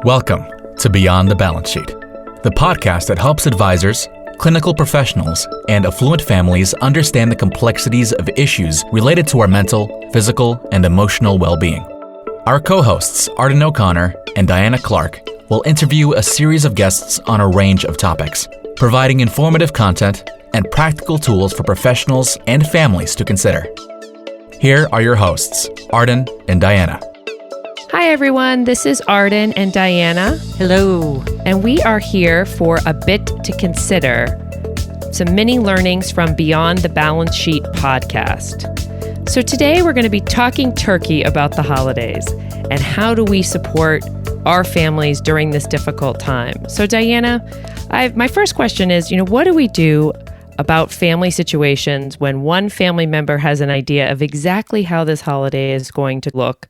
Welcome to Beyond the Balance Sheet, the podcast that helps advisors, clinical professionals, and affluent families understand the complexities of issues related to our mental, physical, and emotional well-being. Our co-hosts, Arden O'Connor and Diana Clark, will interview a series of guests on a range of topics, providing informative content and practical tools for professionals and families to consider. Here are your hosts, Arden and Diana. Hi, everyone. This is Arden and Diana. Hello. And we are here for a bit to consider, some mini learnings from Beyond the Balance Sheet podcast. So today we're going to be talking turkey about the holidays and how do we support our families during this difficult time. So Diana, my first question is, what do we do about family situations when one family member has an idea of exactly how this holiday is going to look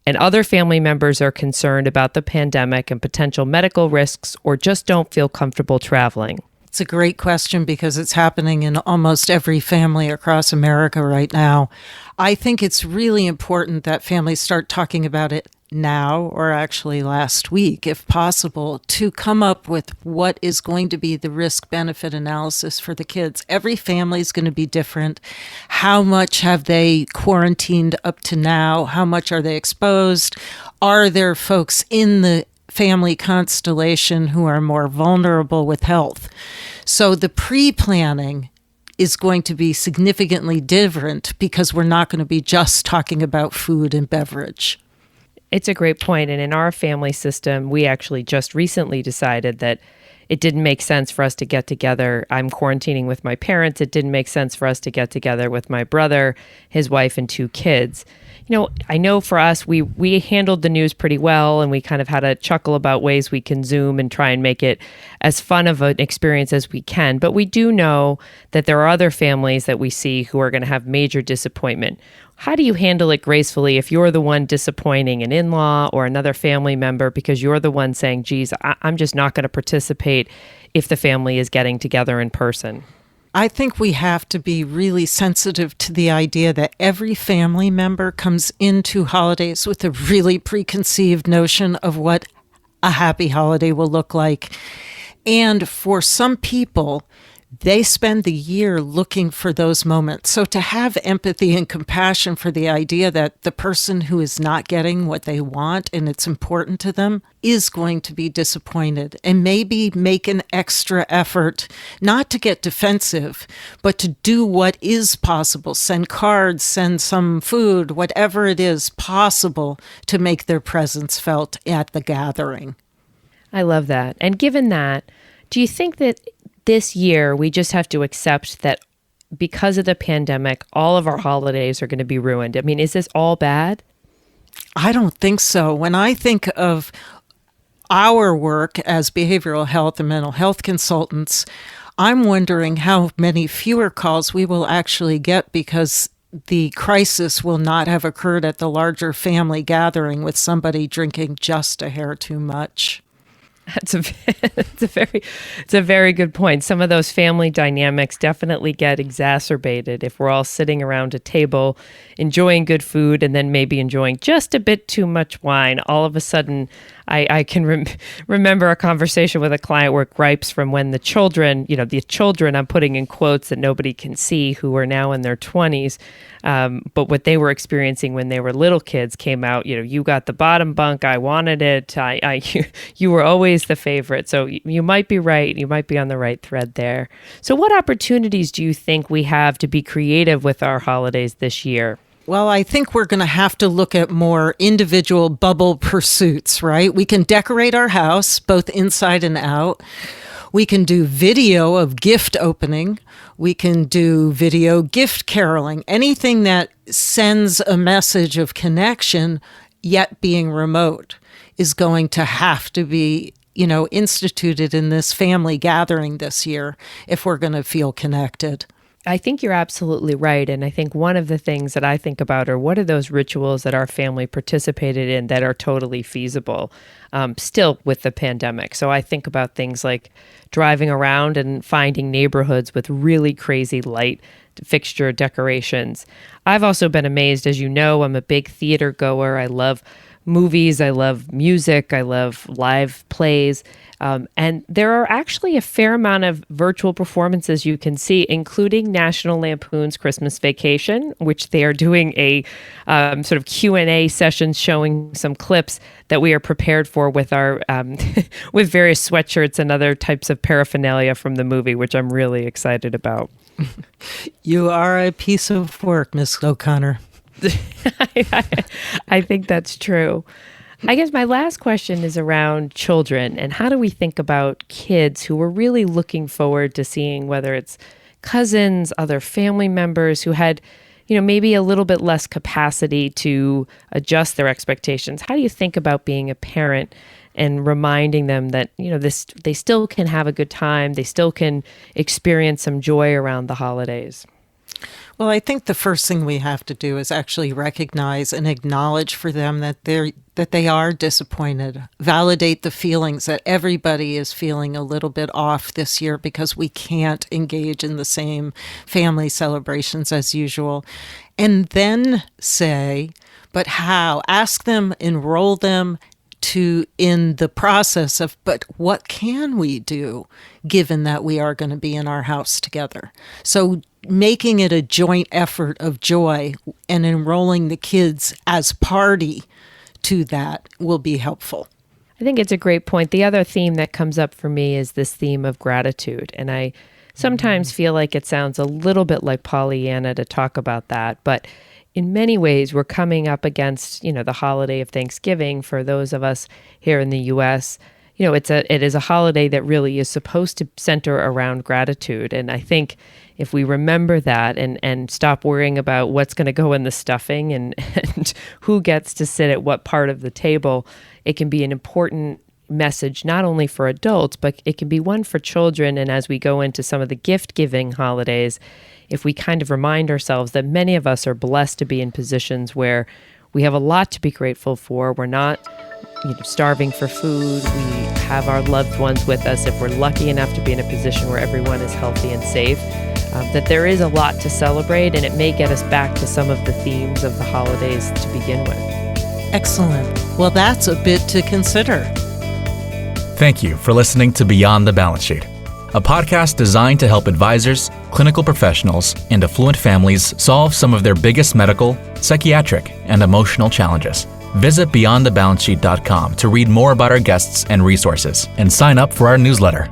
and other family members are concerned about the pandemic and potential medical risks or just don't feel comfortable traveling? It's a great question because it's happening in almost every family across America right now. I think it's really important that families start talking about it now, or actually last week, if possible, to come up with what is going to be the risk-benefit analysis for the kids. Every family is going to be different. How much have they quarantined up to now? How much are they exposed? Are there folks in the family constellation who are more vulnerable with health? So the pre-planning is going to be significantly different because we're not going to be just talking about food and beverage. It's a great point. And in our family system, we actually just recently decided that it didn't make sense for us to get together. I'm quarantining with my parents. It didn't make sense for us to get together with my brother, his wife, and 2 kids. I know for us, we handled the news pretty well, and we kind of had a chuckle about ways we can Zoom and try and make it as fun of an experience as we can. But we do know that there are other families that we see who are going to have major disappointment. How do you handle it gracefully if you're the one disappointing an in-law or another family member because you're the one saying, geez, I'm just not going to participate if the family is getting together in person? I think we have to be really sensitive to the idea that every family member comes into holidays with a really preconceived notion of what a happy holiday will look like. And for some people, they spend the year looking for those moments. So to have empathy and compassion for the idea that the person who is not getting what they want and it's important to them is going to be disappointed, and maybe make an extra effort, not to get defensive, but to do what is possible. Send cards, send some food, whatever it is possible to make their presence felt at the gathering. I love that. And given that, do you think that this year, we just have to accept that because of the pandemic, all of our holidays are going to be ruined? I mean, is this all bad? I don't think so. When I think of our work as behavioral health and mental health consultants, I'm wondering how many fewer calls we will actually get because the crisis will not have occurred at the larger family gathering with somebody drinking just a hair too much. It's a very good point. Some of those family dynamics definitely get exacerbated if we're all sitting around a table enjoying good food and then maybe enjoying just a bit too much wine. All of a sudden, I can remember a conversation with a client where gripes from when the children I'm putting in quotes that nobody can see, who are now in their 20s, but what they were experiencing when they were little kids came out. You got the bottom bunk, I wanted it, you were always the favorite. So you might be right. You might be on the right thread there. So what opportunities do you think we have to be creative with our holidays this year? Well, I think we're going to have to look at more individual bubble pursuits, right? We can decorate our house, both inside and out. We can do video of gift opening. We can do video gift caroling. Anything that sends a message of connection, yet being remote, is going to have to be, instituted in this family gathering this year if we're going to feel connected. I think you're absolutely right. And I think one of the things that I think about are what are those rituals that our family participated in that are totally feasible still with the pandemic. So I think about things like driving around and finding neighborhoods with really crazy light fixture decorations. I've also been amazed, as you know, I'm a big theater goer. I love movies, I love music, I love live plays. And there are actually a fair amount of virtual performances you can see, including National Lampoon's Christmas Vacation, which they are doing a sort of Q&A session showing some clips that we are prepared for with our with various sweatshirts and other types of paraphernalia from the movie, which I'm really excited about. You are a piece of work, Miss O'Connor. I think that's true. I guess my last question is around children and how do we think about kids who are really looking forward to seeing whether it's cousins, other family members who had, maybe a little bit less capacity to adjust their expectations. How do you think about being a parent and reminding them that, they still can have a good time, they still can experience some joy around the holidays? Well, I think the first thing we have to do is actually recognize and acknowledge for them that they are disappointed. Validate the feelings that everybody is feeling a little bit off this year because we can't engage in the same family celebrations as usual. And then say, but how? Ask them, enroll them in the process of, but what can we do given that we are going to be in our house together? So making it a joint effort of joy and enrolling the kids as party to that will be helpful. I think it's a great point. The other theme that comes up for me is this theme of gratitude. And I sometimes feel like it sounds a little bit like Pollyanna to talk about that, but in many ways, we're coming up against, the holiday of Thanksgiving for those of us here in the U.S. It is a holiday that really is supposed to center around gratitude. And I think if we remember that and stop worrying about what's going to go in the stuffing and who gets to sit at what part of the table, it can be an important message, not only for adults, but it can be one for children. And as we go into some of the gift-giving holidays, if we kind of remind ourselves that many of us are blessed to be in positions where we have a lot to be grateful for. We're not starving for food. We have our loved ones with us. If we're lucky enough to be in a position where everyone is healthy and safe, that there is a lot to celebrate, and it may get us back to some of the themes of the holidays to begin with. Excellent. Well, that's a bit to consider. Thank you for listening to Beyond the Balance Sheet, a podcast designed to help advisors, clinical professionals, and affluent families solve some of their biggest medical, psychiatric, and emotional challenges. Visit beyondthebalancesheet.com to read more about our guests and resources, and sign up for our newsletter.